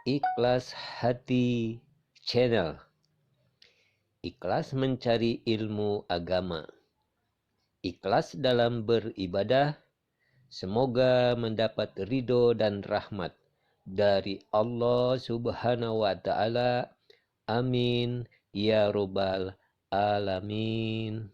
Ikhlas Hati Channel. Ikhlas mencari ilmu agama. Ikhlas dalam beribadah. Semoga mendapat ridho dan rahmat dari Allah Subhanahu wa Ta'ala. Amin ya Rabbal Alamin.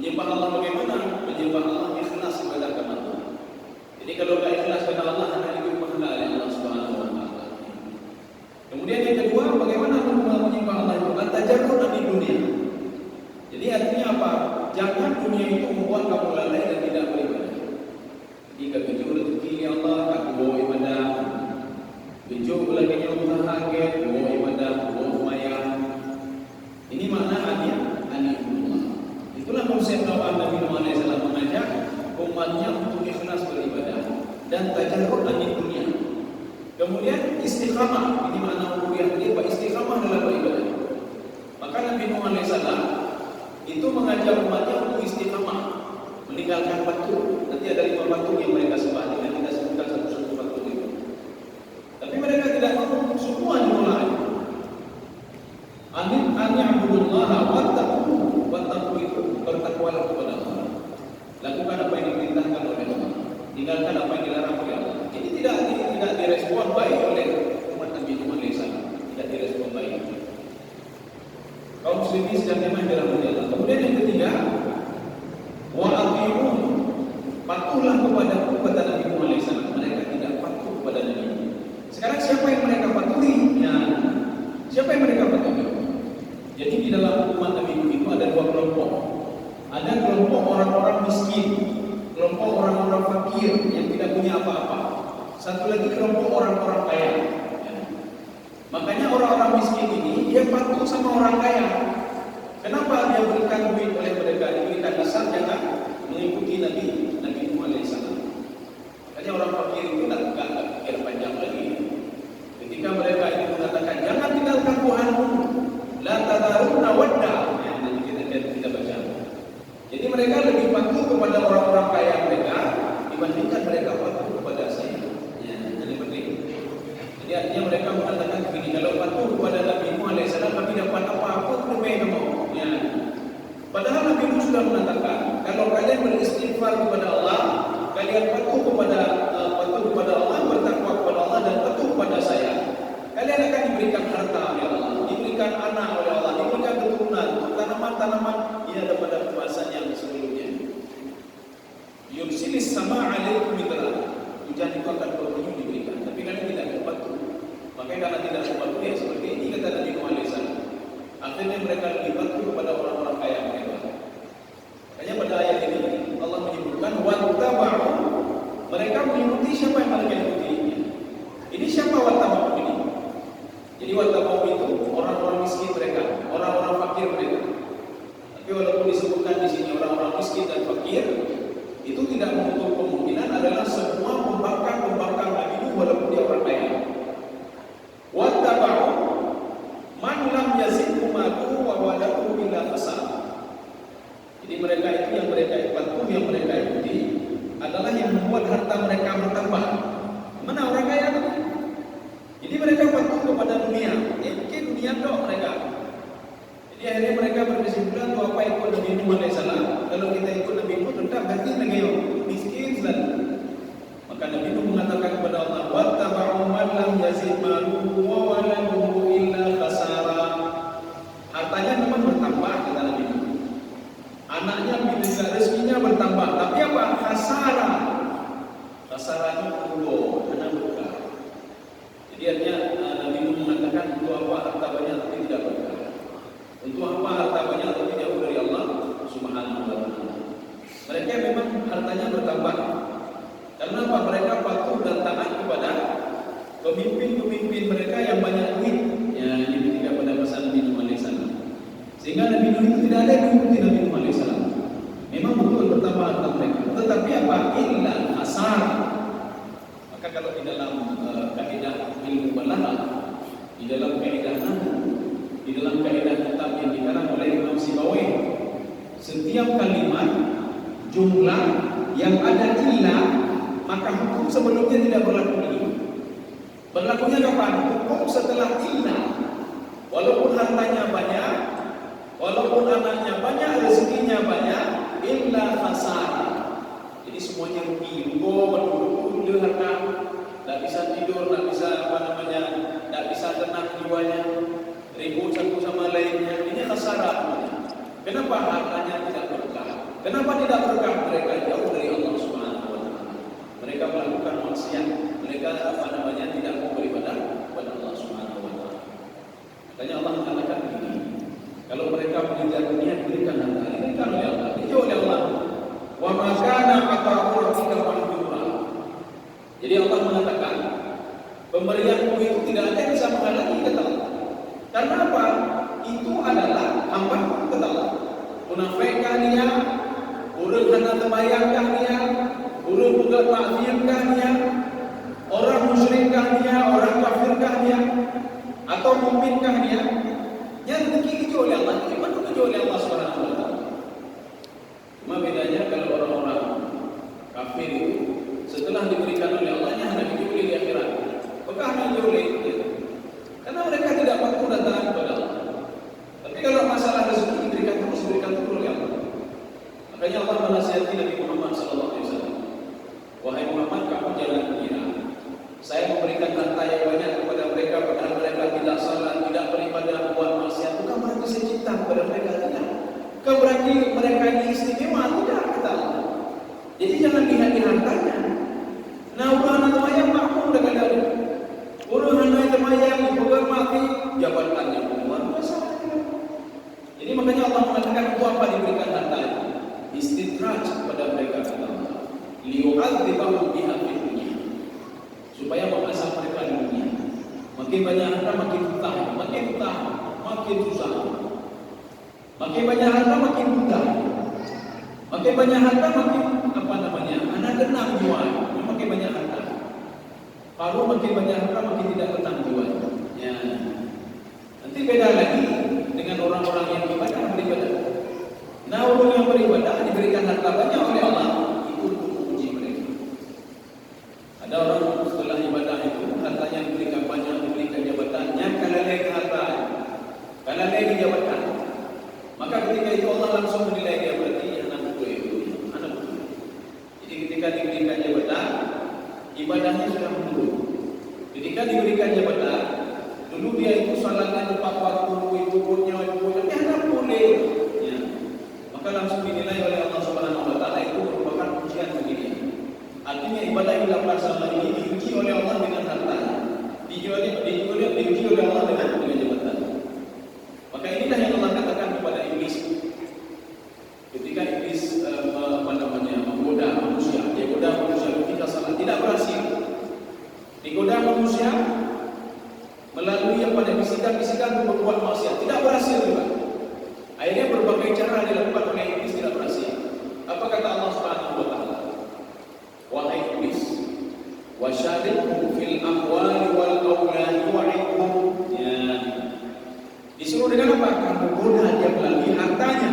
Menyembah Allah bagaimana? Menyembah Allah ikhlas kepada Allah. Jadi kalau nggak ikhlas karena Allah, akan diberi pahala oleh Allah Subhanahu wa taala. Kemudian yang kedua, bagaimana menyembah Allah itu? Tajarrud di dunia. Jadi artinya apa? Jangan dunia itu membuat kamu lalai dan tidak beribadah. Jika tujuh rezeki Allah, aku bawa ibadah. Tujuh lagi yang usaha ke, bawa ibadah, bawa semayang. Ini makna aniyatullah. Itulah konsep dakwah Nabi Muhammad SAW mengajak umatnya untuk ikhlas beribadah dan tajarrud di dunia. Kemudian istiqamah, ini makna uluhiyah dia, istiqamah dalam beribadah. Maka Nabi Muhammad SAW itu mengajak umatnya untuk istiqamah, meninggalkan patung. Nanti ada 5 patung yang mereka sembah, dengan kita sebutkan satu-satu patung itu. Tapi mereka tidak mau semua dimulai. Ani'budullaha wattaqu itu bertakwalah kepada Allah. Lakukan apa yang diperintahkan oleh Allah, tinggalkan apa yang dilarang oleh Allah. Jadi tidak direspon baik oleh umat Nabi Muhammad SAW. Tidak direspon baik. Kaum muslimin sedang memang dalam Allah. Kemudian yang ketiga, wa'ati'un, patuhlah kepada Nabi Muhammad SAW. Mereka tidak patuh kepada Nabi. Sekarang siapa yang mereka patuhi? Ya, siapa yang mereka patuhi? Jadi di dalam umat Nabi itu ada 2 kelompok. Ada kelompok orang-orang miskin, kelompok orang-orang fakir yang tidak punya apa-apa. Satu lagi kelompok orang-orang kaya. Makanya orang-orang miskin ini dia patuh sama orang kaya. Kenapa dia berikan duit oleh mereka? Diberikan dasar jangan mengikuti Nabi Muhammad SAW. Makanya orang fakir itu tidak pikir panjang lagi. Ketika mereka ini mengatakan jangan tinggalkan Tuhanmu, la tadaruna wadda. Nanti kita baca. Jadi mereka lebih patuh kepada orang-orang kaya mereka dibandingkan mereka patuh kepada saya. Ya, ini penting. Jadi artinya mereka mengatakan begini, kalau patuh kepada Nabi Muhammad SAW tapi dapat apa-apa lebih kamu. Ya. Padahal Nabi Muhammad sudah mengatakan, kalau kalian beristighfar kepada Allah, kalian patuh kepada Allah, bertakwa kepada Allah dan patuh kepada saya, kalian akan diberikan harta oleh Allah, diberikan anak oleh Allah, diberikan keturunan, tanaman-tanaman ini ada pada pembahasan yang sebelumnya. Yursilis sama alaikum midra, hujan itu akan berkunjung diberikan, tapi kalian tidak patuh. Makanya karena tidak patuh ya seperti ini kata Nabi Muhammad SAW. Akhirnya mereka lebih patuh kepada orang-orang kaya mereka. Makanya pada ayat ini Allah menyebutkan wattaba'u, mereka mengikuti siapa yang mereka ikuti. Ini siapa wattaba'u ini? Jadi wattaba'u itu orang-orang miskin mereka, orang-orang fakir mereka. Tapi walaupun disebutkan di sini orang-orang miskin dan fakir, itu tidak menutup kemungkinan adalah semua pembangkang Nabi Nuh walaupun dia orang kaya. Wattaba'u man lam yazidhu maluhu wa waladuhu illa khasar. Jadi mereka itu yang mereka patuh, yang mereka ikuti adalah yang membuat harta mereka bertambah. Mana orang kaya itu? Jadi mereka patuh kepada dunia. Mungkin dunia dok mereka. Jadi akhirnya mereka berkesimpulan bahwa apa ikut Nabi Muhammad SAW. Kalau kita ikut Nabi Muhammad tetap ganti negara miskin selalu. Maka Nabi Muhammad mengatakan kepada Allah, wattaba'u man lam yazid maluhu wa waladuhu illa khasara. Hartanya memang bertambah kata Nabi Muhammad. Anaknya bisa rezekinya bertambah, tapi apa? Khasara. Khasaranya puluh, anak berkah. Jadi artinya Nabi Muhammad mengatakan untuk apa harta banyak tapi tidak berkah. Untuk apa harta banyak tapi jauh dari Allah Subhanahu wa taala. Mereka memang hartanya bertambah. Karena apa? Mereka patuh dan taat kepada pemimpin-pemimpin mereka yang banyak duit. Ya, ini ketika pada masa Nabi Nuh alaihissalam. Sehingga Nabi Nuh itu tidak ada diikuti Nabi Nuh alaihissalam. Memang betul bertambah harta mereka. Tetapi apa? Illa asar. Maka kalau di dalam kaidah ilmu balaghah, di dalam kaidah nahwu, di dalam kaidah kitab yang dikarang oleh Imam Sibawi, setiap kalimat jumlah yang ada illa, maka hukum sebelumnya tidak berlaku lagi. Berlakunya kapan? Hukum setelah illa. Walaupun hartanya banyak, walaupun anaknya banyak, rezekinya banyak, illa khasara. Jadi semuanya rugi, rugi harta, tidak bisa tidur, tidak bisa tidak bisa tenang jiwanya, ribut satu sama lainnya. Ini khasara. Kenapa hartanya tidak berkah? Kenapa tidak berkah? Mereka jauh dari Allah Subhanahu wa taala. Mereka tidak mau beribadah kepada Allah Subhanahu wa taala. Makanya Allah mengatakan begini, kalau mereka mengejar dunia diberikan harta, diberikan oleh Allah, dijauh oleh Allah. Wa ma kana ata'u rabbika mahdura. Jadi Allah mengatakan pemberianmu itu tidak ada yang bisa menghalangi kata Allah. Karena apa? Itu adalah hamba kata Allah. Munafikkah dia, urang hana tembayangkah dia, urang bukan takfirkah dia, orang musyrikkah dia, orang kafirkah dia, atau mukminkah dia? Yang rezeki oleh Allah, iman itu oleh Allah Subhanahu wa taala. Cuma bedanya kalau orang-orang kafir itu setelah diberikan oleh Allah hanya dijauhi di akhirat. Apakah dijauhi? Karena mereka tidak mampu datang kepada Allah. Tapi kalau masalah rezeki diberikan terus oleh Allah. Makanya Allah menasihati Nabi Muhammad SAW. Wahai Muhammad, kamu jangan mengira saya memberikan harta yang banyak kepada mereka padahal mereka tidak salat, tidak beribadah, buat maksiat. Bukan berarti saya cinta kepada mereka, tidak. Bukan berarti mereka ini istimewa, tidak, kata Allah. Jadi jangan lihat di hartanya. Nah, orang atau ayam makmum dengan dari orang atau ayam bukan mati jabatannya luar biasa. Jadi makanya Allah mengatakan untuk apa diberikan harta itu? Istidraj kepada mereka, kata Allah. Liyu'adzibahum biha fid dunya. Supaya mengasah mereka di dunia. Makin banyak harta makin hutang, makin susah. Makin banyak harta makin hutang. Makin banyak harta makin anak tenang jiwa. Makin banyak harta. Kalau makin banyak harta makin tidak tenang jiwa. Ya. Nanti beda lagi dengan orang-orang yang beribadah. Nah, orang yang beribadah diberikan harta banyak oleh Allah. Ada orang setelah ibadah itu hartanya diberikan banyak, diberikan jabatannya, kalalai ke harta, kalalai ke jabatan. Maka ketika itu Allah langsung menilai dia berarti anak itu. Jadi ketika diberikan jabatan, ibadahnya sudah menurun. Ketika diberikan jabatan, dulu dia itu salatnya tepat waktu, ibu-ibunya, tapi anak boleh. Ya. Maka langsung dinilai oleh Allah Subhanahu wa taala itu merupakan ujian bagi dia. Artinya ibadah yang dilakukan selama ini diuji oleh Allah dengan harta, diuji oleh Allah dengan jabatan. Maka inilah yang Allah katakan kepada iblis. Ketika iblis menggoda manusia, dia goda manusia ketika salat tidak berhasil. Digoda manusia melalui bisikan-bisikan berbuat maksiat tidak berhasil juga. Akhirnya berbagai cara dilakukan oleh iblis tidak berhasil. Apa kata Allah Subhanahu wa taala? Wahai iblis, wasyarikhu fil amwali wal auladi wa'idhum. Ya. Disuruh dengan apa? Kamu goda dia melalui hartanya,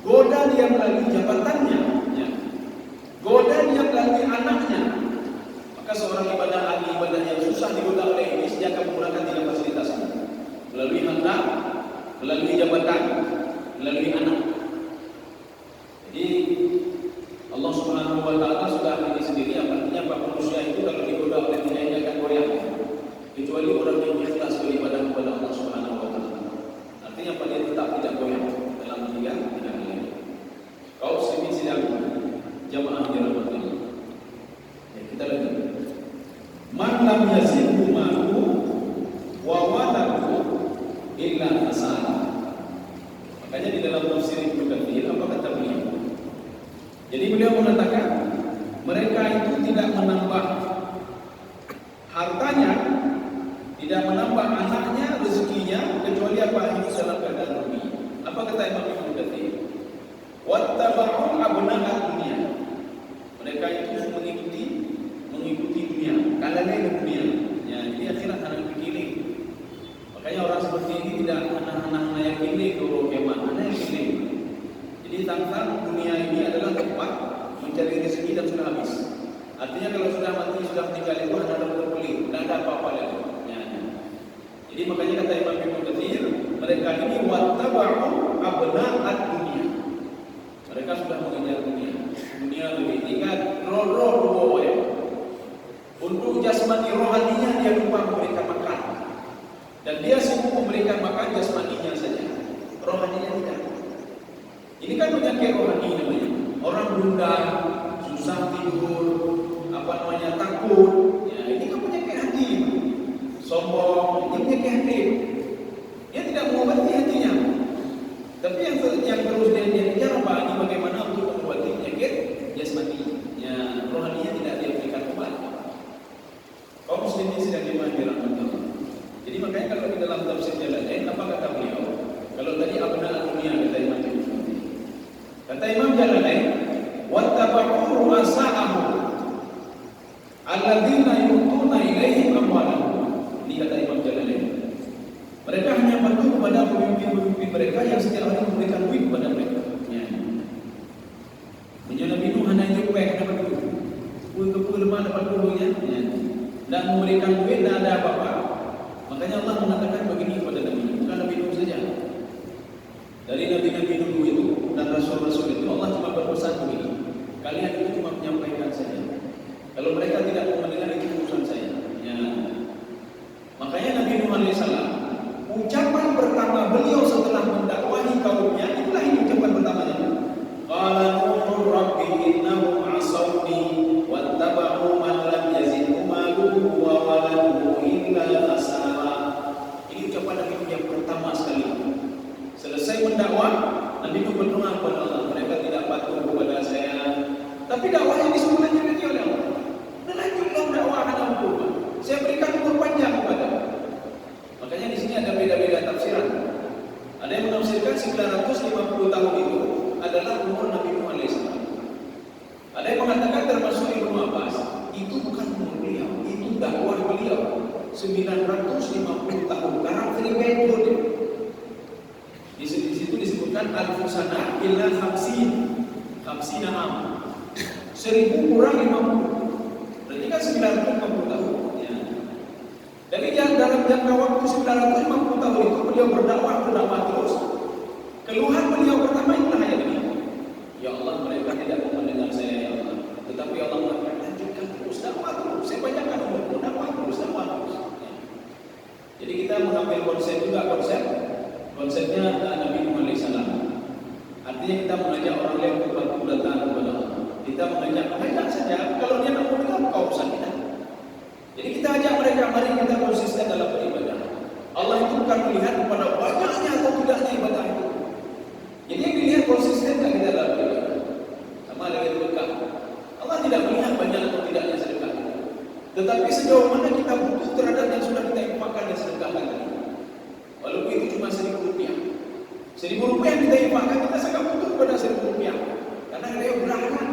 goda dia melalui jabatannya, ya. Goda dia melalui anaknya. Maka seorang ahli ibadah yang susah digoda oleh iblis, dia akan menggunakan tiga fasilitas ini. Melalui harta, melalui jabatan, melalui anak. Jadi Allah Subhanahu wa taala sudah ini sendiri, artinya manusia itu kalau digoda oleh dinanya akan goyah. Kecuali orang yang ikhlas beribadah kepada Allah Subhanahu wa taala. Artinya dia tetap tidak goyah dalam tiga ini. Kau sini sidang jamaah dirahmati Allah. Ya, kita lanjut. Man lam yazidhu ma'hu wa wadahu illa hasana. Makanya di dalam tafsir Ibnu Katsir apa kata beliau? Jadi beliau mengatakan mereka itu tidak menambah hartanya, tidak menambah anaknya, rezekinya, kecuali apa itu dalam keadaan rugi. Apa kata Imam Ibnu Katsir? Wattaba'u abna'ad dunya. Mereka itu mengikuti dunia, kalangan dunia. Ya, jadi akhirat harus dikiling. Makanya orang seperti ini tidak anak-anak yang kiling dulu kemat, anak yang kiling. Jadi tentang dunia ini adalah tempat mencari rezeki dan sudah habis. Artinya kalau sudah mati, sudah meninggal itu ada terbeli, tidak ada apa-apa lagi. Ya. Jadi makanya kata Imam Ibnu Katsir, mereka ini wattaba'u abna'ad dunia. Mereka sudah mengejar dunia. Dunia lebih tingkat roh ya. Untuk jasmani rohaninya dia lupa memberikan makan. Dan dia sibuk memberikan makan jasmaninya saja. Rohaninya tidak. Ini kan penyakit rohani namanya. Orang bunda, susah tidur, takut. Ya, ini sombong, dia menyakiti. Dia tidak mengobati hatinya. Tapi yang terus dia kejar apa? Ini bagaimana untuk mengobati penyakit jasmani. Ya, rohaninya tidak dia berikan obat. Kaum muslimin sedang dirahmati Allah. Jadi makanya kalau di dalam tafsir Jalalain apa kata beliau? Kalau tadi abna dunia kata Imam Jalalain. Kata Imam Jalalain, wattaba'u asa'ahu alladzina yutuna ilaihim amwalahum. Ini kata Imam Jalalain. Mereka hanya patuh kepada pemimpin-pemimpin mereka yang setiap hari memberikan duit kepada mereka. Ya. Menjadi minum hanya jepek dapat duit. Pun lemah dapat dulunya. Ya. Dan memberikan duit tidak ada apa-apa. Makanya Allah mengatakan begini kepada Nabi, bukan Nabi Nuh saja. Dari Nabi-Nabi dulu itu dan Rasul-Rasul itu Allah cuma berpesan begini, kalian itu cuma menyampaikan saja. Kalau mereka tidak mau mendengar itu urusan saya. Ya. Makanya Nabi Nuh alaihissalam, ucapan pertama beliau setelah mendakwahi kaumnya, itulah ini ucapan pertamanya. Qala Nuh rabbi innahum asawni wattaba'u man lam yazidhu maluhu wa waladuhu illa khasara. Ini ucapan Nabi Nuh yang pertama sekali. Selesai mendakwah, Nabi Nuh berdoa kepada Allah, mereka tidak patuh kepada saya. Tapi dakwah ini semuanya diberkati oleh Allah. Lanjutlah dakwah anakku. Saya berikan umur panjang kepada. Makanya di sini ada beda-beda tafsiran. Ada yang menafsirkan 950 tahun itu adalah umur Nabi Nuh alaihissalam. Ada yang mengatakan termasuk Ibnu Abbas, itu bukan umur beliau, itu dakwah beliau 950 tahun. Karena riwayat di situ disebutkan al-fusana illa khamsin am. 1000 kurang 50. Berarti kan 950 tahun. Ya. Dari dalam jangka waktu 950 tahun itu beliau berdakwah terus. Keluhan beliau pertama itulah ayat ini. Ya Allah, mereka tidak mau mendengar saya ya Allah. Tetapi Allah mengatakan lanjutkan terus dakwah terus. Saya banyakkan umurmu dakwah terus. Ya. Jadi kita mengambil konsep juga konsepnya Nabi Nuh alaihissalam. Artinya kita mengajak orang lain untuk bantu datang kepada Allah. Kita mengajak saja. Kalau dia nak mendengar, kau urusan kita. Jadi kita ajak mereka, mari kita konsisten dalam beribadah. Allah itu bukan melihat kepada banyaknya atau tidaknya ibadah itu. Jadi yang dilihat konsisten tak kita dalam beribadah. Sama dengan sedekah. Allah tidak melihat banyak atau tidaknya sedekah. Tetapi sejauh mana kita butuh terhadap yang sudah kita infakkan dan sedekahkan tadi. Walaupun itu cuma Rp1.000. Rp1.000 yang kita infakkan, kita sangat butuh pada Rp1.000. Karena dia berharga.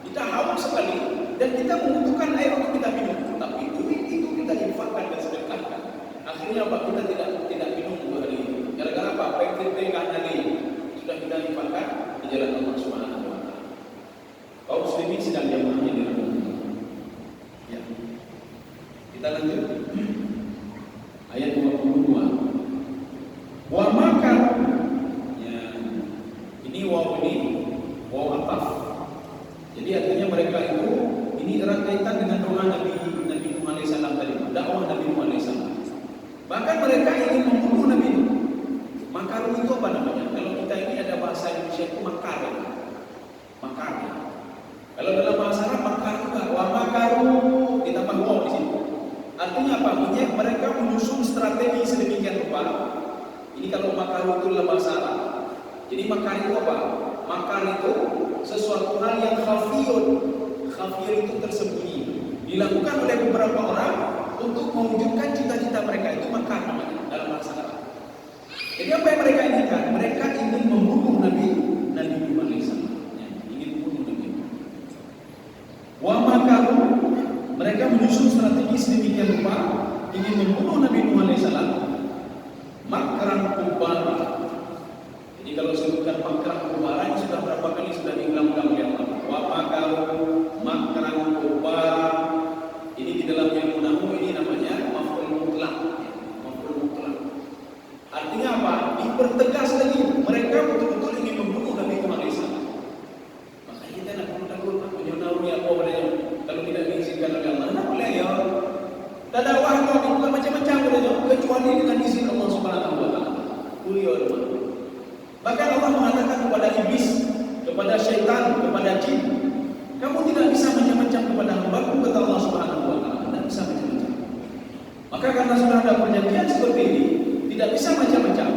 Kita haus sekali dan kita membutuhkan air untuk kita minum. Tapi duit itu kita infakkan dan sedekahkan. Akhirnya apa? Kita tidak minum untuk hari ini. Gara-gara apa? PTPK hari sudah kita infakkan di jalan Allah Subhanahu wa taala. Kaum muslimin sedang jamaahnya di rumah. Ya. Kita lanjut. Ayat 22. Wa makan. Ya. Ini waw ataf. Jadi artinya mereka itu ini erat kaitan dengan doa Nabi Nuh alaihissalam tadi, dakwah Nabi Nuh alaihissalam. Bahkan mereka ingin membunuh Nabi Nuh. Makar itu apa namanya? Kalau kita ini ada bahasa Indonesia itu makar. Kalau dalam bahasa Arab makar juga wa makaru ditambah waw di sini. Artinya apa? Mereka menyusun strategi sedemikian rupa. Ini kalau makar itu dalam bahasa Arab. Jadi makar itu apa? Makar itu sesuatu hal yang khafiyun. Khafiyun itu tersembunyi. Dilakukan oleh beberapa orang untuk mewujudkan cita-cita mereka, itu makar namanya dalam bahasa Arab. Jadi apa yang mereka inginkan? Mereka ingin membunuh Nabi Nuh alaihissalam. Ya, ingin membunuh Nabi. Wa makaru, mereka menyusun strategi sedemikian rupa ingin membunuh Nabi Nuh alaihissalam. Makran kubara. Jadi kalau sebutkan makran kubara ini sudah berapa kali sudah diulang-ulang oleh Allah. Wa makaru makran kubara. Ini di dalam yang munahu ini namanya maf'ul mutlaq. Artinya apa? Dipertegas lagi. Mereka betul-betul ingin membunuh Nabi Nuh alaihissalam. Makanya kita nak takut menyonari apa padanya. Kalau tidak diizinkan oleh Allah, tak boleh ya. Dakwah kau bukan macam-macam padanya, kecuali dengan izin Allah Subhanahu wa taala. Bahkan Allah mengatakan kepada iblis, kepada syaitan, kepada jin, kamu tidak bisa macam-macam kepada hamba-Ku, kata Allah Subhanahu wa taala. Tidak bisa macam-macam. Maka Maka karena sudah ada perjanjian seperti ini, tidak bisa macam-macam.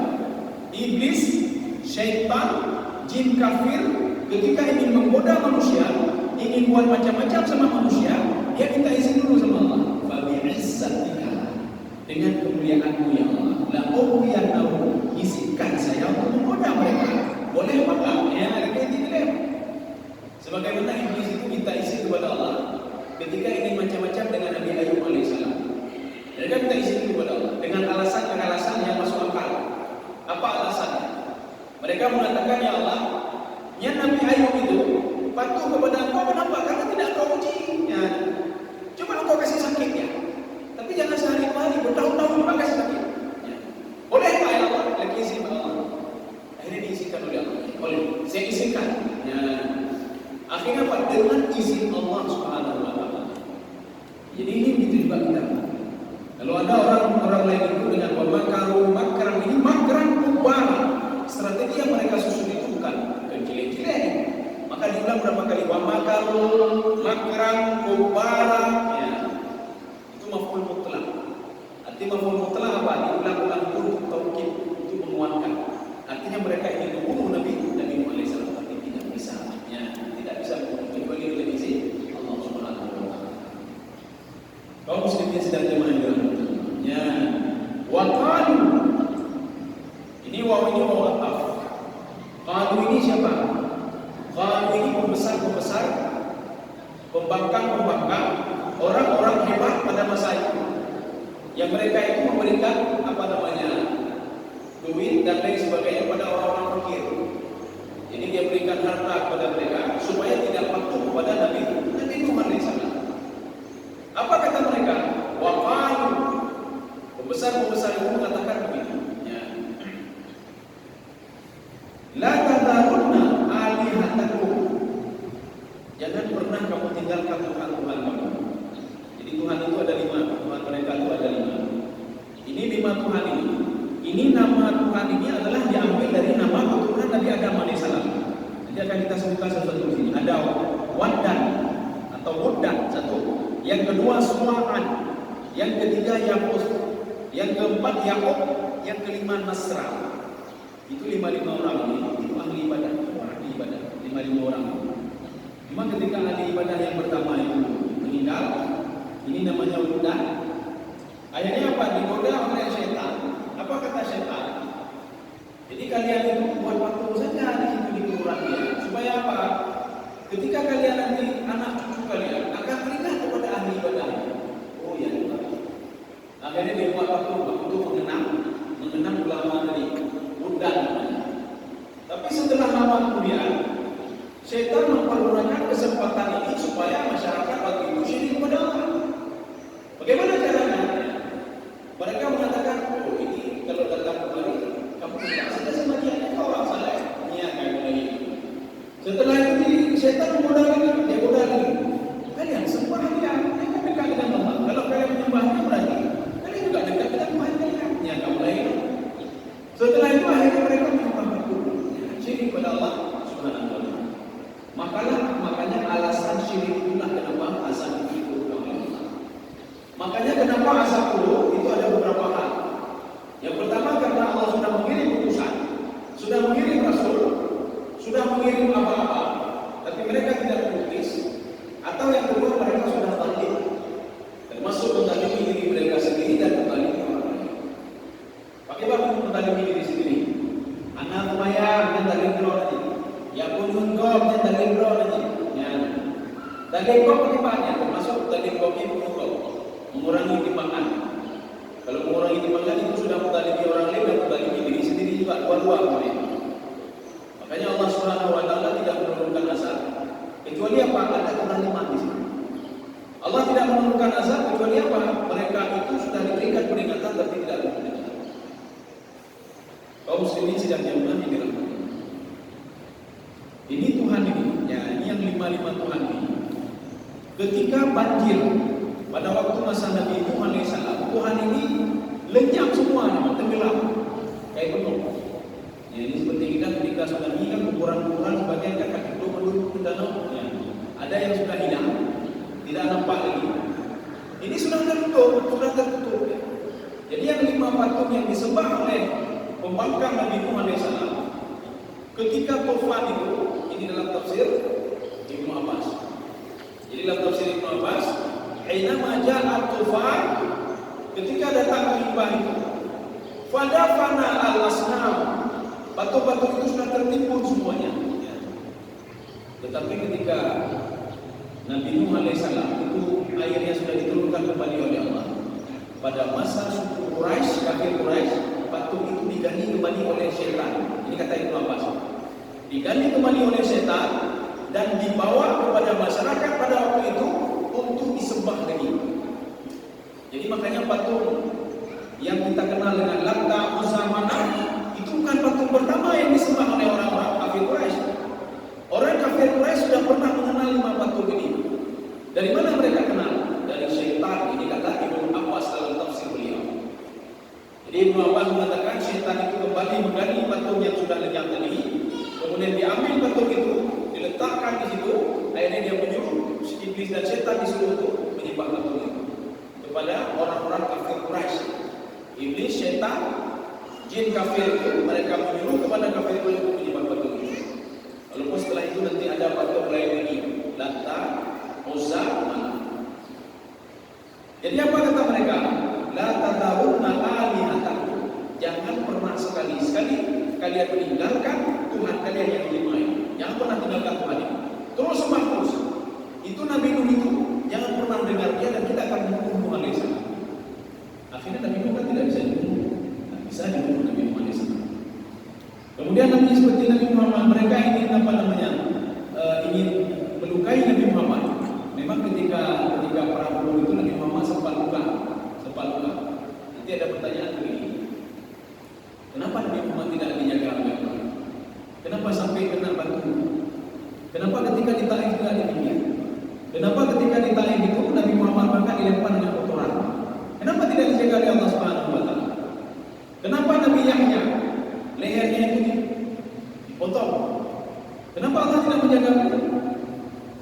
Iblis, syaitan, jin kafir ketika ingin menggoda manusia, ingin buat macam-macam sama manusia, dia minta izin dulu sama Allah. Fabi'izzatika, dengan kemuliaan-Mu ya Allah, la ughwiyannahum, izinkan saya untuk menggoda mereka. Boleh apa enggak? Ya, ada kaitan. Sebagaimana iblis itu minta izin kepada Allah ketika ingin macam-macam dengan Nabi Ayub alaihissalam. Mereka minta izin kepada Allah dengan alasan yang masuk akal. Apa alasannya? Mereka mengatakan, ya Allah, ya Nabi Ayub itu patuh kepada Engkau, kenapa? Karena tidak Engkau uji. Ya. Coba Engkau kasih sakitnya. Tapi jangan sehari-hari, bertahun-tahun juga kasih sakit. Ya. Boleh Pak ya Allah? Lagi izin Allah. Akhirnya diizinkan oleh Allah. Boleh. Saya izinkan. Ya. Akhirnya Pak, dengan izin Allah Subhanahu wa Ta'ala. Jadi ini begitu juga kita. Kalau ada orang lain itu dengan makran ini makran kubara, strategi yang mereka susun itu bukan kecil-kecilan. Maka diulang berapa kali? Wa makran kubara. Ya. Itu maf'ul mutlak. Arti maf'ul mutlak apa? Diulang-ulang itu taukid, itu menguatkan. Artinya mereka ingin membunuh Nabi Muhammad SAW, tapi tidak bisa. Ya, tidak bisa membunuh kecuali dengan izin Allah Subhanahu wa Ta'ala. Kaum muslimin sedang jemaah ya, wa qalu, ini waw ini waw ataf. Qalu ini siapa? Qalu ini pembesar-pembesar, pembangkang-pembangkang, orang-orang hebat pada masa itu. Yang mereka itu memberikan duit dan lain sebagainya pada orang-orang fakir. Jadi dia berikan harta kepada mereka supaya tidak patuh kepada Nabi Muhammad SAW. Apa kata mereka? Wa qalu, pembesar-pembesar itu mengatakan begini, ya. La tadharunna alihatakum, jangan pernah kamu tinggalkan Tuhan-Tuhan kamu. Jadi Tuhan itu ada 5, Tuhan mereka itu ada 5. Ini 5 Tuhan ini. Ini nama Tuhan ini adalah diambil dari nama keturunan Nabi Adam alaihissalam. Nanti akan kita sebutkan satu-satu di sini. Ada Waddan atau Wuddan satu. Yang kedua Suwa'an. Yang ketiga Yaqub. Yang keempat Yaqub. Yang kelima Nasra. Itu 5 orang ini. Itu ahli ibadah. Ahli ibadah. 5 orang. Cuma ketika ahli ibadah yang pertama itu meninggal, ini namanya Wuddan. Akhirnya apa? Digoda oleh setan. Apa kata setan? Jadi kalian itu buat waktu saja di situ di kuburannya. Supaya apa? Ketika kalian nanti anak cucu kalian akan teringat kepada ahli ibadah. Oh ya, akhirnya dibuat waktu untuk mengenang ulama tadi, Wuddan. Tapi setelah lama kemudian, setan mempergunakan kesempatan ini supaya masyarakat waktu itu syirik kepada Allah. Bagaimana caranya? Mereka mengatakan, oh ini kalau datang kembali, kamu tidak saja sama dia, kau orang salah. Iya, kayak mulai. Setelah itu setan memodali, dia modali. Kalian sembah dia, mereka dekat dengan Allah. Kalau kalian menyembahnya berarti, kalian juga dekat dengan Tuhan kalian. Iya, kamu mulai. Setelah itu akhirnya mereka menyembah betul, syirik kepada Allah Subhanahu wa Ta'ala. Makanya alasan syirik itulah kenapa azab itu. Makanya kenapa azab itu ada beberapa hal. Yang pertama karena Allah sudah mengirim utusan, sudah mengirim rasul, sudah mengirim apa-apa, tapi mereka tidak menulis. Atau yang kedua mereka sudah zalim, termasuk menzalimi diri mereka sendiri dan menzalimi orang lain. Bagaimana menzalimi diri sendiri? Anak lumayan yang zalim aja, ya pun engkau yang zalim aja. Ya, zalim kau bagaimana? Termasuk zalim kau mengurangi timbangan. Kalau mengurangi timbangan itu sudah menzalimi orang lain dan menzalimi diri sendiri juga, dua-dua. Makanya Allah Subhanahu wa Ta'ala tidak menurunkan azab kecuali apa? Ada kezaliman di sini. Allah tidak menurunkan azab kecuali apa? Mereka itu sudah diberikan peringatan tapi tidak mendengar. Kaum muslimin sedang jamaah ini dirahmati. Ini Tuhan ini, ya, ini yang 5 Tuhan ini. Ketika banjir pada waktu masa Nabi Muhammad SAW, Tuhan ini lenyap semua, tenggelam kayak penuh. Ya, ini seperti kita ketika tsunami kan kuburan-kuburan sebagian dekat itu penduduk di danau. Ya, ada yang sudah hilang, tidak nampak lagi. Ini sudah tertutup. patung yang disembah oleh pembangkang Nabi Nuh alaihissalam ketika tufan itu, ini dalam tafsir Ibnu Abbas. Jadi dalam tafsir Ibnu Abbas, "Ainama ja'a tufan", ketika datang limbah itu, fadafana al-asnam, batu-batu itu sudah tertimbun semuanya. Tetapi ketika Nabi Nuh alaihissalam itu airnya sudah diturunkan kembali oleh Allah. Pada masa suku Quraisy, kafir Quraisy, patung itu diganti kembali oleh setan. Ini kata Ibnu Abbas. Diganti kembali oleh setan dan dibawa kepada masyarakat pada waktu itu untuk disembah lagi. Jadi makanya patung yang kita kenal dengan Lata, Uzza, Manat itu bukan patung pertama yang disembah oleh orang-orang kafir Quraisy. Orang kafir Quraisy sudah pernah mengenal 5 patung ini. Dari mana mereka kenal? Dari syaitan. Ini kata Ibnu Abbas dalam tafsir beliau. Jadi Ibnu Abbas mengatakan syaitan itu kembali mengganti patung yang sudah lenyap tadi, kemudian diambil patung itu, diletakkan di situ, akhirnya dia menyuruh iblis dan syaitan disuruh untuk menyembah patung itu kepada orang-orang kafir Quraisy. Iblis, syaitan, jin kafir itu mereka menyuruh kepada kafir Quraisy untuk menyembah patung itu. Walaupun setelah itu nanti ada patung lain lagi, Lata, Uzza, Manat. Jadi apa kata mereka? La tadawunna alihatakum, jangan pernah sekali-sekali kalian meninggalkan Tuhan kalian yang kelima ini. Jangan pernah tinggalkan Tuhan ini. Terus sembah terus. Itu Nabi Nuh itu jangan pernah dengar dia, dan kita akan membunuh Nabi alaihissalam. Akhirnya Nabi Nuh kan tidak bisa dibunuh. Tidak bisa dibunuh Nabi Nuh alaihissalam. Kemudian Nabi seperti Nabi Muhammad, mereka ingin ingin melukai Nabi Muhammad. Memang ketika perang Uhud itu Nabi Muhammad sempat luka. Nanti ada pertanyaan begini, kenapa Nabi Muhammad tidak dijaga oleh Allah? Kenapa sampai kena batu? Kenapa ketika di Taif tidak demikian? Kenapa ketika di Taif itu Nabi Muhammad bahkan dilempar dengan kotoran? Kenapa tidak dijaga oleh Allah Subhanahu wa taala? Kenapa Nabi Yahya lehernya itu dipotong? Kenapa Allah tidak menjaga beliau?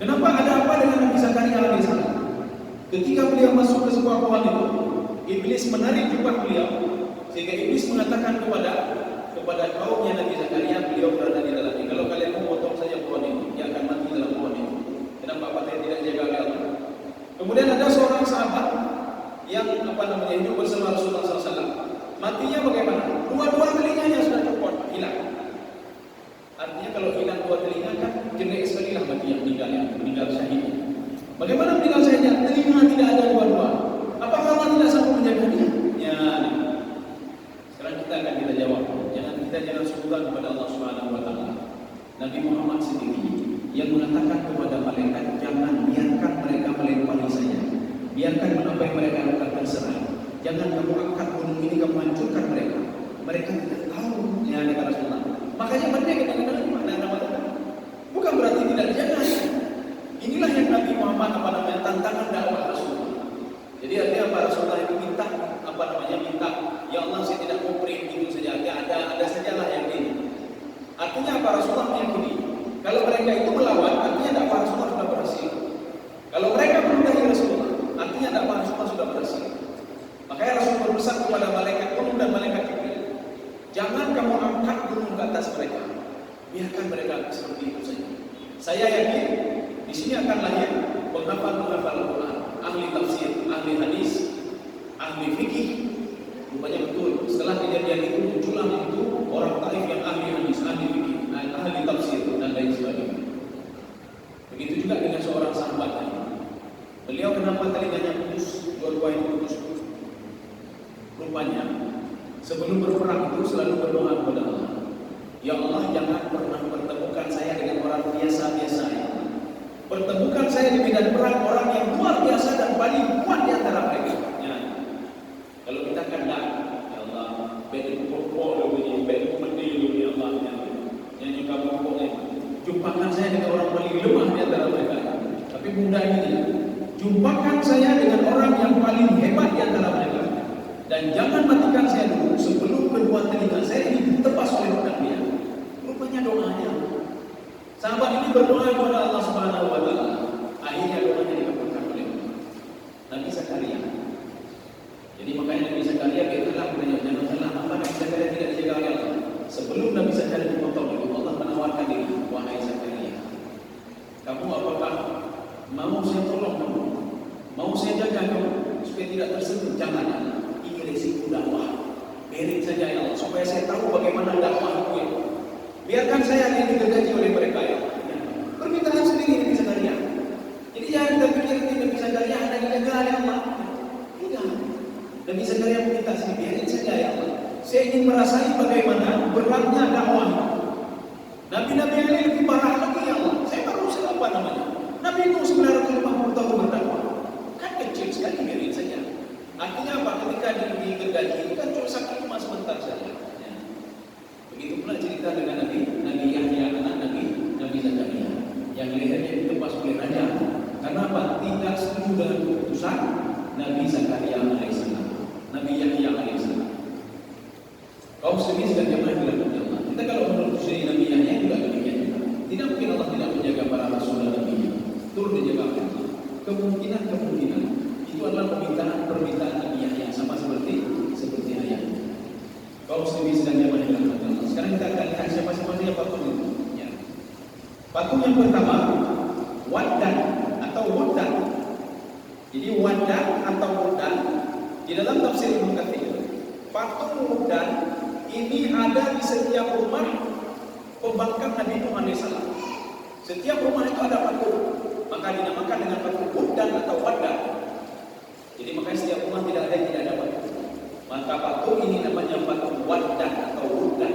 Kenapa ada apa dengan Nabi Zakaria alaihissalam? Ketika beliau masuk ke sebuah pohon itu, iblis menarik jubah beliau, sehingga iblis mengatakan kepada kaumnya Nabi Zakaria, beliau berada di dalamnya. Kalau kalian mau potong saja pohon ini, dia akan mati dalam pohon ini. Kenapa kalian tidak jaga oleh Allah? Kemudian ada seorang sahabat yang hidup bersama Rasulullah SAW. Matinya bagaimana? Dua telinganya sudah copot, hilang. Artinya kalau hilang 2 telinga kan jenis sekali lah mati yang meninggal syahid. Bagaimana meninggal syahidnya? Telinga tidak ada dua-dua. Apakah Allah tidak sanggup menjaga dia? Ya. Sekarang kita jawab. Jangan sungkan kepada Allah Subhanahu wa taala. Nabi Muhammad sendiri yang mengatakan kepada malaikat, jangan biarkan mereka melempari saya. Biarkan apa yang mereka lakukan terserah. Jangan kamu angkat gunung ini, kamu hancurkan mereka. Mereka tidak tahu ya kata Rasulullah. Makanya mereka kadang-kadang mana bukan berarti tidak dijaga. Inilah yang Nabi Muhammad tantangan dakwah Rasulullah. Jadi artinya apa? Rasulullah itu minta ya Allah, saya tidak mau print itu saja. Ada sajalah yang ini. Artinya apa? Rasulullah meyakini kalau mereka itu melawan, artinya dakwah Rasulullah sudah berhasil. Kalau mereka meludahi Rasulullah, artinya dakwah Rasulullah sudah berhasil. Makanya Rasul berpesan kepada malaikat Gunung dan malaikat Jibril, jangan kamu angkat gunung ke atas mereka, biarkan mereka seperti itu saja. Saya yakin di sini akan lahir penghafal Al-Quran, ahli tafsir, ahli hadis, ahli fikih. Rupanya betul. Setelah kejadian itu muncullah itu orang Taif yang ahli hadis, ahli fikih, ahli tafsir dan lain sebagainya. Begitu juga dengan seorang sahabat tadi. Beliau kenapa telinganya putus, dua-duanya putus? Rupanya sebelum berperang itu selalu berdoa kepada Allah, ya Allah, jangan pernah pertemukan saya dengan orang biasa-biasa ya. Pertemukan saya di medan perang orang yang luar biasa dan paling kuat di antara mereka. Ya. Kalau kita kandang, ya Allah, betul pokok begini, betul mendil ya Allah, yang kamu pokoknya. Jumpakan saya dengan orang paling lemah di antara mereka. Tapi mudah ini, jumpakan saya dengan orang yang paling hebat di antara mereka. Dan jangan matikan saya dulu sebelum kedua telinga saya ini ditebas oleh pedang dia. Rupanya doanya. Sahabat ini berdoa kepada Allah Subhanahu wa taala. Akhirnya doanya dikabulkan oleh Allah. Nabi Zakaria Jadi makanya Nabi Zakaria biarlah menanya, jangan salah, apa Nabi Zakaria tidak dijaga oleh Allah? Sebelum Nabi Zakaria dipotong itu, Allah menawarkan diri, wahai Zakaria, kamu apakah mau saya tolong kamu? Mau saya jaga kamu supaya tidak tersentuh? Jangan. Ini risiko dakwah. Biarin saja ya Allah, supaya saya tahu bagaimana dakwah gue. Biarkan saya yang digaji oleh mereka ya. Permintaan sendiri Nabi Zakaria. Jadi jangan kita pikir Nabi Zakaria ada dijaga oleh Allah. Tidak. Nabi Zakaria meminta sendiri, biarin saja ya Allah. Saya ingin merasai bagaimana beratnya dakwah. Nabi-nabi yang lebih parah lagi ya Allah. Saya baru apa namanya? Nabi itu 950 tahun berdakwah. Kan kecil sekali, biarin saja. Artinya apa? Ketika digergaji itu kan cuma sakit cuma sebentar saja. Ya. Begitu pula cerita dengan Nabi Yahya, anak Nabi Zakaria, yang lehernya ditebas oleh raja. Karena apa? Tidak setuju dengan keputusan Nabi Zakaria alaihissalam, Nabi Yahya alaihissalam. Kaum muslimin dan jemaah dirahmati Allah. Kita kalau menurut suri Nabi Yahya juga demikian juga. Tidak mungkin Allah tidak menjaga para rasul dan nabi. Turun dijaga Allah. Kemungkinan itu adalah permintaan Nabi Yahya sama seperti ayahnya. Kaum muslimin dan jemaah dirahmati Allah. Sekarang kita akan lihat siapa saja patung itu. Ya. Patung yang pertama, Waddan atau Wuddan. Jadi Waddan atau Wuddan di dalam tafsir Ibnu Katsir, patung Wuddan ini ada di setiap rumah pembangkang Nabi Nuh alaihissalam. Setiap rumah itu ada patung, maka dinamakan dengan patung Wuddan atau Waddan. Jadi makanya setiap rumah tidak ada yang tidak ada patung. Maka patung ini namanya patung Waddan atau Wuddan.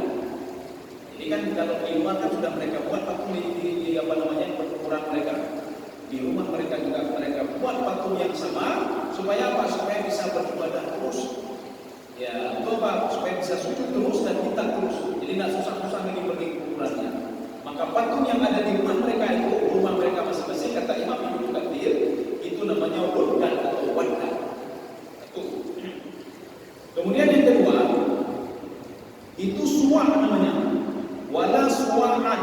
Jadi kan kalau di rumah kan sudah mereka buat patung di apa namanya perkumpulan mereka. Di rumah mereka juga mereka buat patung yang sama supaya apa? Supaya bisa beribadah terus. Ya, itu apa? Supaya bisa sujud terus dan minta terus. Jadi tidak susah-susah lagi pergi kuburannya. Maka patung yang ada di rumah mereka itu, rumah mereka masing-masing, kata Imam Ibnu Katsir, itu namanya Wuddan atau Waddan. Itu. Kemudian yang kedua, itu Suwa namanya. Wala Suwa'an.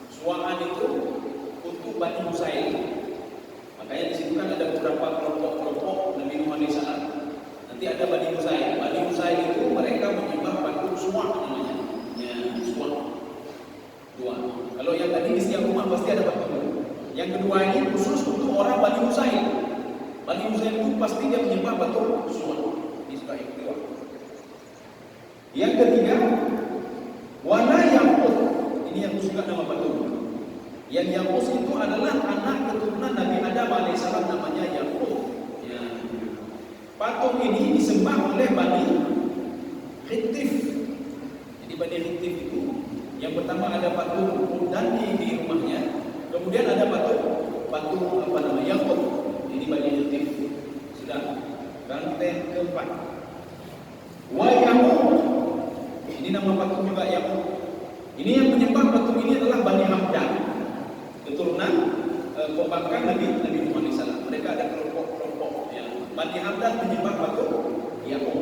Suwa'an itu untuk Bani Husail. Makanya di situ kan ada beberapa kelompok Nabi Nuh alaihissalam. Nanti ada Bani Husail. Bani Husail itu mereka menyembah patung Suwa namanya. Ya, Suwa. Dua. Kalau yang tadi di setiap rumah pasti ada patung. Yang kedua ini khusus untuk orang Bani Husail. Bani Husail itu pasti dia menyembah patung Suwa. Ini sudah yang kedua. Yang ketiga, Wala Yaqut. Ini yang juga nama patung. Yang Yaqut itu adalah anak keturunan Nabi Adam alaihissalam, namanya Yaqut. Ya. Patung ini disembah oleh Bani Khittif. Jadi Bani Khittif itu yang pertama ada patung Wuddan di rumahnya, kemudian ada patung apa namanya Yaqut. Ini Bani Khittif. Sudah. Sekarang kita yang keempat. Wa Yaqut. Ini nama patung juga Yaqut. Ini yang menyembah patung ini adalah Bani Hamdan, keturunan pembangkang Nabi Nuh alaihissalam. Mereka ada kelompok-kelompok ya. Bani Hamdan menyembah patung Yaqut.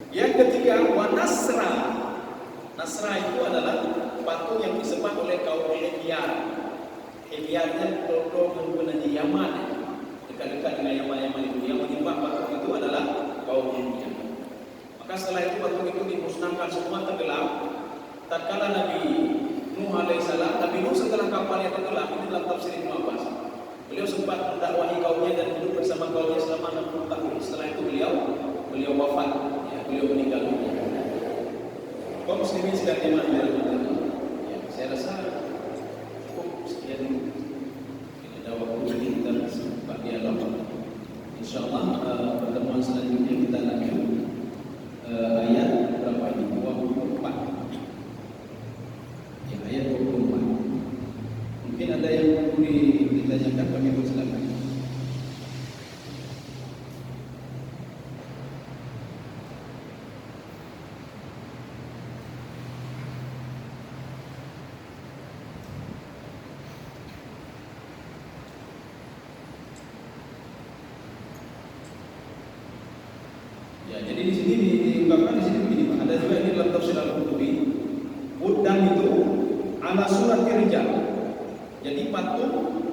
Yang ketiga, Wa Nasra. Nasra itu adalah patung yang disembah oleh kaum Himyar. Himyarnya kelompok penajam Yaman, dekat-dekat dengan Yaman itu. Yang menyembah patung itu adalah kaum Himyar. Maka setelah itu patung itu dimusnahkan, semua tenggelam. Tatkala Nabi Nuh alaihissalam, Nabi Nuh setelah kapalnya tenggelam, ini dalam tafsir Ibnu Abbas, beliau sempat mendakwahi kaumnya dan hidup bersama kaumnya selama 60 tahun. Setelah itu beliau wafat, ya, beliau meninggal dunia. Kaum muslimin sedang jemaah dirahmati. Ya, saya rasa cukup sekian dulu. Tidak ada waktu lagi kita buka dialog. Insyaallah pertemuan selanjutnya kita lanjut ayat berapa ini? 24. Ya, ayat 24. Mungkin ada yang perlu ditanyakan, kami persilakan. Ya, jadi di sini diungkapkan di sini begini, Pak. Ada juga ini dalam tafsir Al-Qurtubi. Wuddan itu ala surat rijal. Jadi patung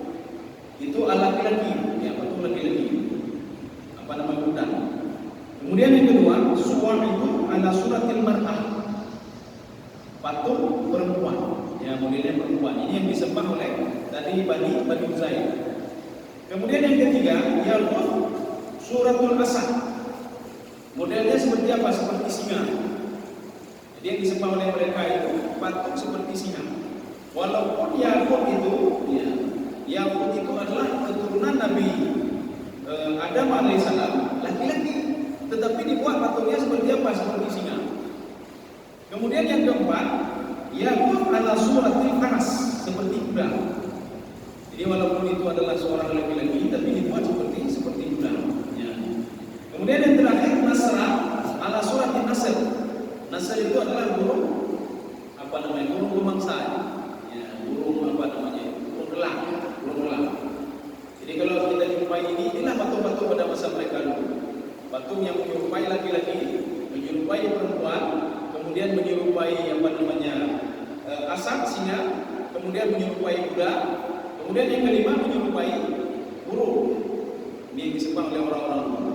itu ala laki-laki, ya, patung laki-laki. Apa nama Wuddan? Kemudian yang kedua, suwar itu ala suratil mar'ah, patung perempuan, ya modelnya perempuan. Ini yang disembah oleh tadi Bani Uzair. Kemudian yang ketiga, Yaqut suratul asad, modelnya seperti apa? Seperti singa. Jadi yang disembah oleh mereka itu patung seperti singa. Walaupun Yaqut itu, ya, Yaqut itu adalah keturunan Nabi Adam alaihissalam, laki-laki, tetapi dibuat patungnya seperti apa? Seperti singa. Kemudian yang keempat, Yaqut ala suratil faras, seperti kuda. Jadi walaupun itu adalah seorang laki-laki, tapi dibuat seperti kuda. Ya. Kemudian yang terakhir, Nasra ala suratil nasr. Nasr itu adalah burung burung pemangsa. Ya, burung burung elang. Jadi kalau kita jumpai inilah patung-patung pada masa mereka dulu. Patung yang menyerupai laki-laki, menyerupai perempuan, kemudian menyerupai asap, singa, kemudian menyerupai kuda, kemudian yang kelima menyerupai burung. Ini yang disembah oleh orang-orang dulu.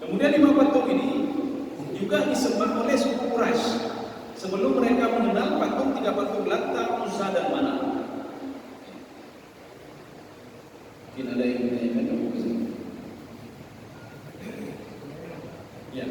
Kemudian 5 patung ini juga disembah oleh suku Quraisy sebelum mereka mengenal patung 3 patung Lata, Uzza dan Manat. Mungkin ada yang menanyakan kamu ke sini. Ya.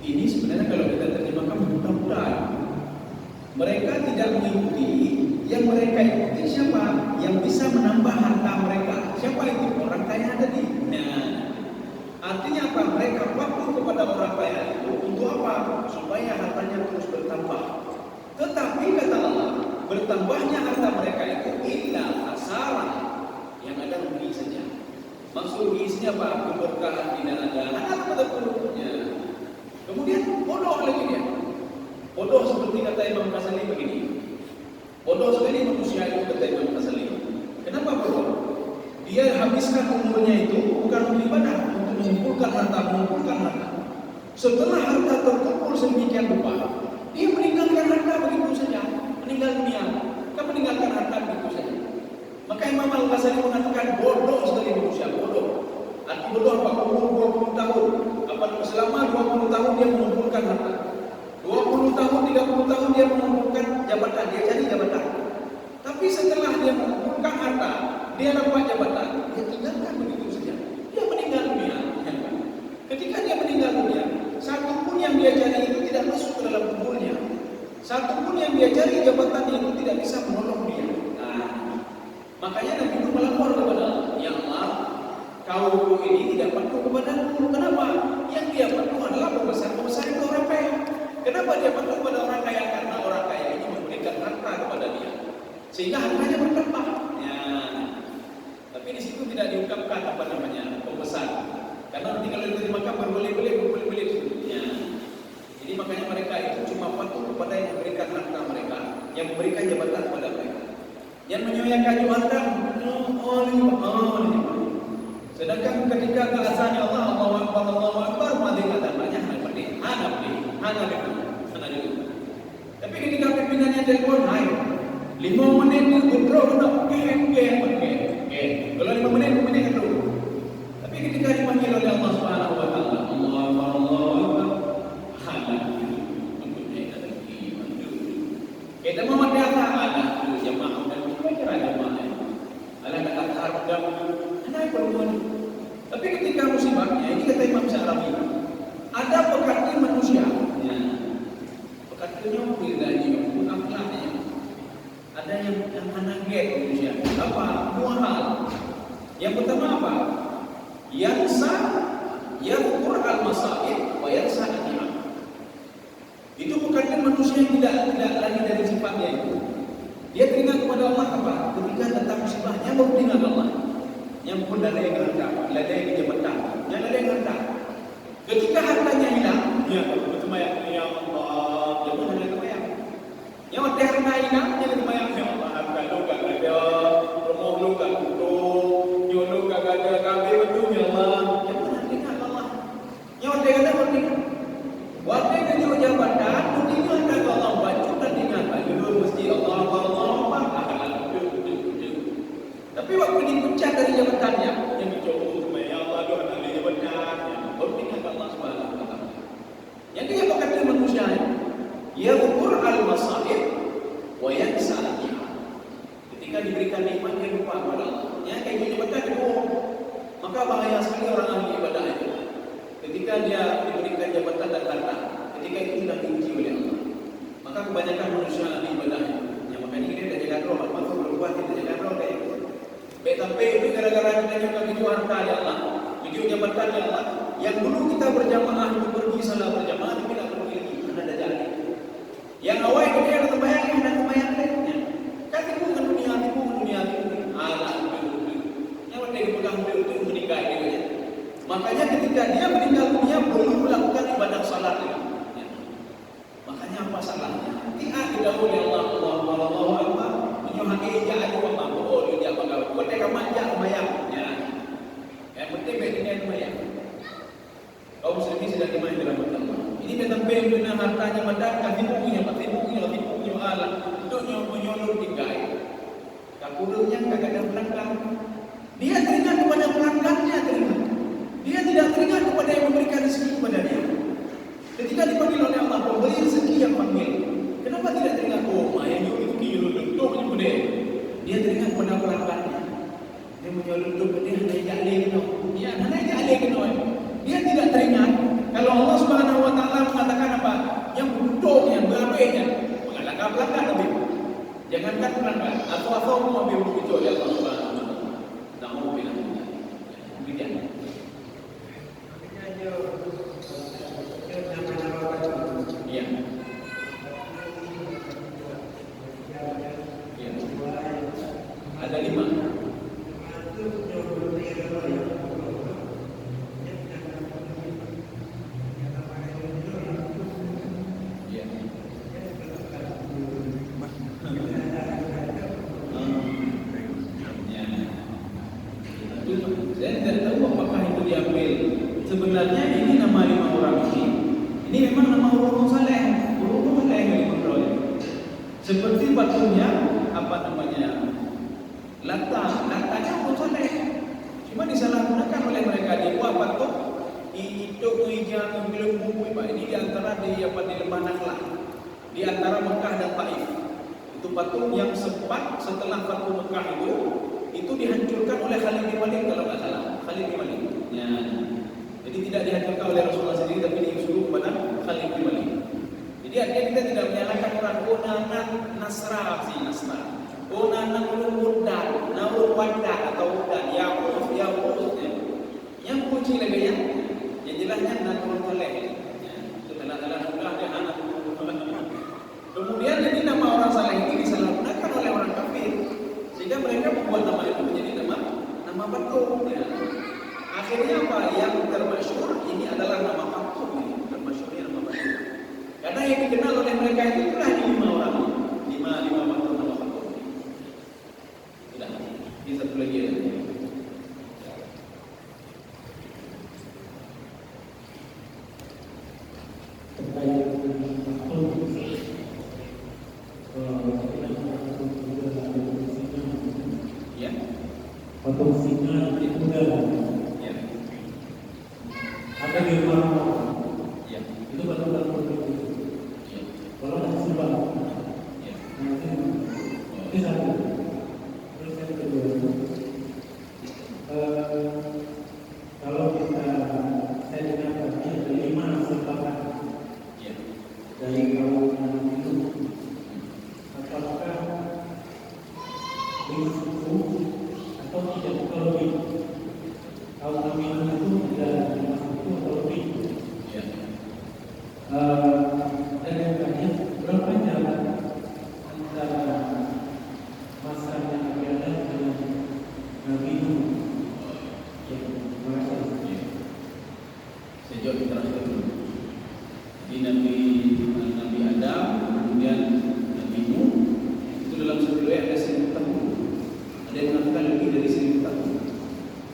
Ini sebenarnya kalau kita terjemahkan mudah-mudahan mereka tidak mengikuti, yang mereka ikuti siapa? Yang bisa menambah harta mereka. Siapa itu? Orang kaya tadi. Nah, artinya apa? Mereka patuh kepada orang kaya itu untuk apa? Supaya hartanya terus bertambah. Tetapi kata Allah, bertambahnya harta mereka itu illa khasarah, yang ada rugi saja. Maksud rugi apa? Keberkahan tidak ada. Betul-betulnya. Kemudian bodoh lagi dia. Bodoh seperti kata Imam Ghazali begini. Bodoh sekali manusia itu kata Imam Ghazali. Kenapa bodoh? Dia habiskan umurnya itu bukan untuk ibadah, untuk mengumpulkan harta. Setelah harta terkumpul sedemikian rupa, dia meninggalkan harta begitu saja, meninggal dunia. Kan meninggalkan harta begitu saja. Maka Imam Al-Ghazali mengatakan bodoh sekali manusia, bodoh. Arti bodoh apa? Umur 20 tahun. Selama 20 tahun dia mengumpulkan harta. 20 tahun, 30 tahun dia mengumpulkan jabatan, dia cari jabatan. Tapi setelah dia mengumpulkan harta, dia dapat jabatan, dia tinggalkan begitu saja. Dia meninggal dunia. Ketika dia meninggal dunia, satu pun yang dia cari itu tidak masuk ke dalam umurnya. Satu pun yang dia cari jabatan itu tidak bisa menolong dia. Nah, makanya Nabi Nuh melapor kepada Allah, ya Allah, kaumku ini tidak patuh kepadamu. Kenapa? Yang dia patuh adalah pembesar itu orang kaya. Kenapa dia patuh kepada orang kaya? Karena orang kaya ini memberikan harta kepada dia, sehingga hartanya bertambah. Ya. Tapi di situ tidak diungkapkan pembesar. Karena nanti kalau diterjemahkan berbelit-belit. Ya. Jadi makanya mereka itu cuma patuh kepada yang memberikan harta mereka, yang memberikan jabatan kepada mereka. Yang menyuyakan harta, sedangkan ketika keasahannya Allah, Allahu Akbar, mati kata banyak hana dulu. Tapi ketika pimpinannya telepon, 5 menit withdraw kena, kalau 5 menit dulu. Tapi ketika dipanggil oleh Allah Subhanahu Wa Taala, Allahu Akbar, hana kita mau mati ada jamaah dan kira jamaah. Ada kata harga, naik perempuan. Tapi ketika musibahnya, ini kata Imam Syarawi, ada pekatnya manusia. Ya. Pekatnya tidak akhlaknya. Ada yang menangget manusia. manusia yadhkur al-masaib wa yansa al-ni'am. Ketika diberikan nikmat dia lupa kepada Allah. Ya, kayak gini betul itu. Maka bahaya sekali orang ahli ibadah itu. Ketika dia diberikan jabatan dan harta, ketika itu sudah diuji oleh Allah. Maka kebanyakan manusia ahli ibadah itu. Yang makanya ini dia jaga roh, maka berbuat kita jaga roh deh. BTP itu gara-gara kita juga tuju harta ya Allah, tuju jabatan ya Allah. Yang dulu kita berjamaah itu pergi salah berjamaah tapi tidak pergi lagi karena ada jalan. Yang awal itu dia ada kebayang lainnya. Kan tipu ke dunia. Allah itu. Yang penting dipegang itu meninggal dia. Makanya ketika dia meninggal dunia belum melakukan ibadah salat. Ya. Makanya apa salahnya? Tidak didahului Allahu Akbar. Menyuhaki ja'adu wa ma'budu dia bagaimana. Mereka manja lumayan. Ya. Yang penting bedanya lumayan. Kaum muslimin sedang dimana dalam Allah. Ini memang benar hartanya mendatang tipunya Allah untuk menyolong tinggal. Kakurungnya kagak ada pelanggan. Dia teringat kepada pelanggannya teringat. Dia tidak teringat kepada yang memberikan rezeki kepada dia. Ketika dipanggil oleh Allah pemberi rezeki yang panggil. Kenapa tidak teringat yang nyuruh itu untuk menyembelih? Dia teringat kepada pelanggannya. Dia menyolong dia hanya dia tidak teringat kalau Allah Subhanahu wa taala mengatakan apa? Yang butuhnya, berabainya mengalahkan pelanggan lebih. Jangankan pelanggan, atau mau lebih begitu oleh Allah Subhanahu wa taala. Nauzubillah. Demikian. Iya. Iya. Ada 5. Sebenarnya ini nama 5 orang ini memang nama orang saleh yang diperoleh. Seperti batunya Latanya orang saleh. Cuma disalahgunakan oleh mereka. Dia buat patung itu hijau belum ini di antara di lembah Nakhla, di antara Mekah dan Taif. Itu patung yang sempat setelah patung Mekah itu dihancurkan oleh Khalid bin Walid kalau nggak salah. Khalid bin Walid. Ya. Jadi tidak dihancurkan oleh Rasulullah sendiri tapi disuruh kepada Khalid bin Walid. Jadi artinya kita tidak menyalahkan orang nanan Nasra. Nanan Udan, Naur Wadah atau Udan, Yaqub. Yang kunci lagi yang jelasnya Naur Saleh. Itu adalah dia anak. Kemudian jadi nama orang saleh ini disalahgunakan oleh orang kafir sehingga mereka membuat nama itu menjadi nama patung. Ya. Akhirnya apa? Yang termasyhur ini adalah nama patung. Termasyhurnya nama patung. Karena yang dikenal oleh mereka itu adalah 5 orang. 5 patung nama patung. Sudah. Ini satu lagi ya. Patung singa itu ya. Ada di rumah. Ya. Itu patung itu. Ya. Kalau ada sebab. Ya. Itu satu. Terus yang kedua, kalau saya dengar tadi ada 5 sepakat. Ya. Dari kaum itu, apakah 5 suku atau tidak lebih? Kaum Aminah itu tidak masuk atau lebih? Ya. Dan yang terakhir, berapa jarak antara masanya Nabi Adam dengan Nabi Nuh? Ya, terima kasih. Saya jawab terakhir dulu. Di Nabi Adam, kemudian Nabi Nuh, itu dalam satu riwayat ada 1000 tahun. Ada yang mengatakan lebih dari 1000 tahun.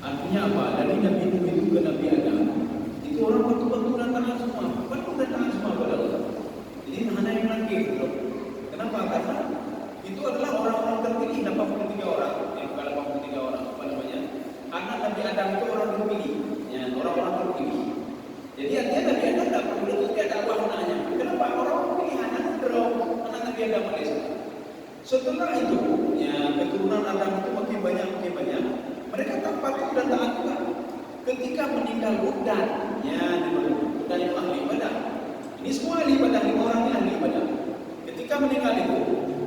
Artinya apa? Dari Nabi Nuh itu ke Nabi Adam, itu orang batu-batu dan tanah semua. Batu dan tanah semua pada Allah. Jadi hanya yang lagi gitu. Kenapa? Karena itu adalah orang-orang terpilih, 83 orang. Yang bukan 83 orang, apa namanya? Anak Nabi Adam itu orang terpilih. Ya, orang-orang terpilih. Jadi artinya Nabi Adam tidak perlu dia dakwah namanya. Kenapa? Setelah itu, ya keturunan Adam itu makin banyak. Mereka tak patuh dan taat juga. Ketika meninggal Udan, ya Udan itu ahli ibadah. Ini semua ahli ibadah, 5 orang ini ahli ibadah. Ketika meninggal itu,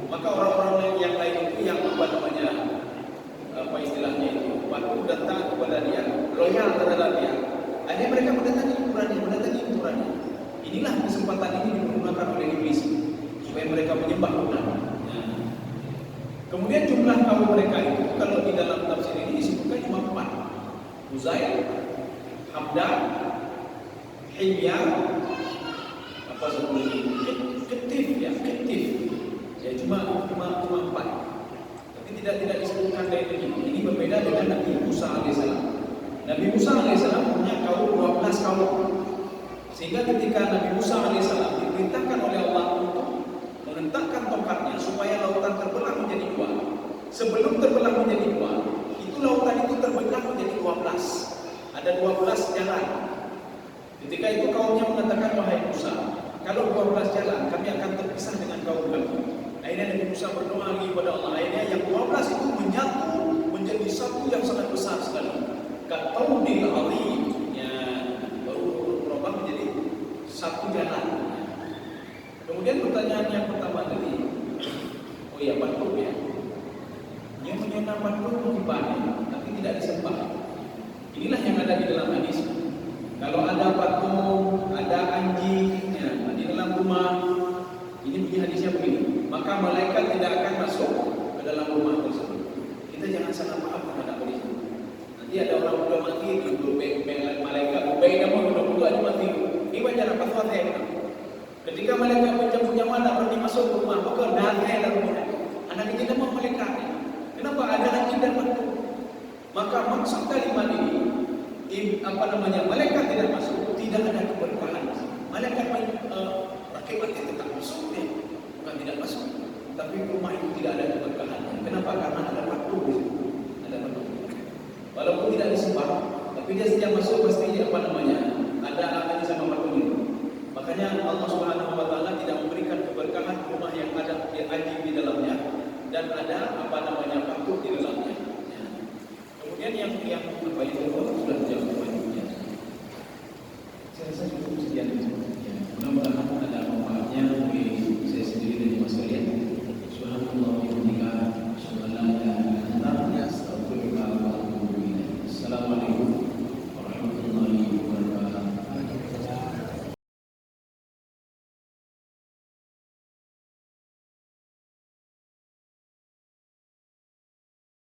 maka orang-orang yang lain itu yang apa istilahnya itu, patuh dan taat kepada dia, loyal terhadap dia. Akhirnya mereka mendatangi kuburannya. Inilah kesempatan ini digunakan oleh iblis supaya mereka menyembah Udan. Kemudian jumlah kaum mereka itu kalau di dalam tafsir ini disebutkan cuma 4. Uzair, Hamdan, Himyar, apa sebutnya? Ketif. Ya cuma 4. Tapi tidak disebutkan dari ini. Ini berbeda dengan Nabi Musa alaihissalam. Nabi Musa alaihissalam punya kaum 12 kaum. Sehingga ketika Nabi Musa alaihissalam diperintahkan oleh Allah untuk mengentakkan tongkatnya supaya lautan terbelah menjadi 2. Sebelum terbelah menjadi 2, itu lautan itu terbelah menjadi 12. Ada 12 jalan. Ketika itu kaumnya mengatakan, wahai Musa, kalau 12 jalan kami akan terpisah dengan kaum kami. Akhirnya Nabi Musa berdoa lagi kepada Allah. Akhirnya yang 12 itu menyatu menjadi satu yang sangat besar sekali. Kataudil azim, ya baru berubah menjadi satu jalan. Kemudian pertanyaan yang pertama tadi, oh ya patung ya, yang menyembah patung ibadah, tapi tidak disembah. Inilah yang ada di dalam hadis. Kalau ada patung, ada anjing di dalam rumah, ini bunyi hadisnya begini, maka malaikat tidak akan masuk ke dalam rumah tersebut. Kita jangan salah paham terhadap hadis. Nanti ada orang sudah mati, malaikat, baik nama sudah ada mati. Ini wajar apa tuh saya bilang. Ketika malaikat menjemput nyawa berarti masuk ke rumah, maka datang dalam rumah. Anak ini nama malaikat. Kenapa ada anjing dan patung? Maka maksud kalimat ini, malaikat tidak masuk, tidak ada keberkahan. Malaikat rakyat tetap masuk ya, bukan tidak masuk. Tapi rumah itu tidak ada keberkahan. Kenapa? Karena ada patung. Ada patung. Walaupun tidak disembah, tapi dia setiap masuk pasti ada apa sama patung itu. Makanya Allah Subhanahu wa taala tidak memberikan keberkahan rumah yang ada anjing di dalamnya dan ada patung di dalamnya. Kemudian yang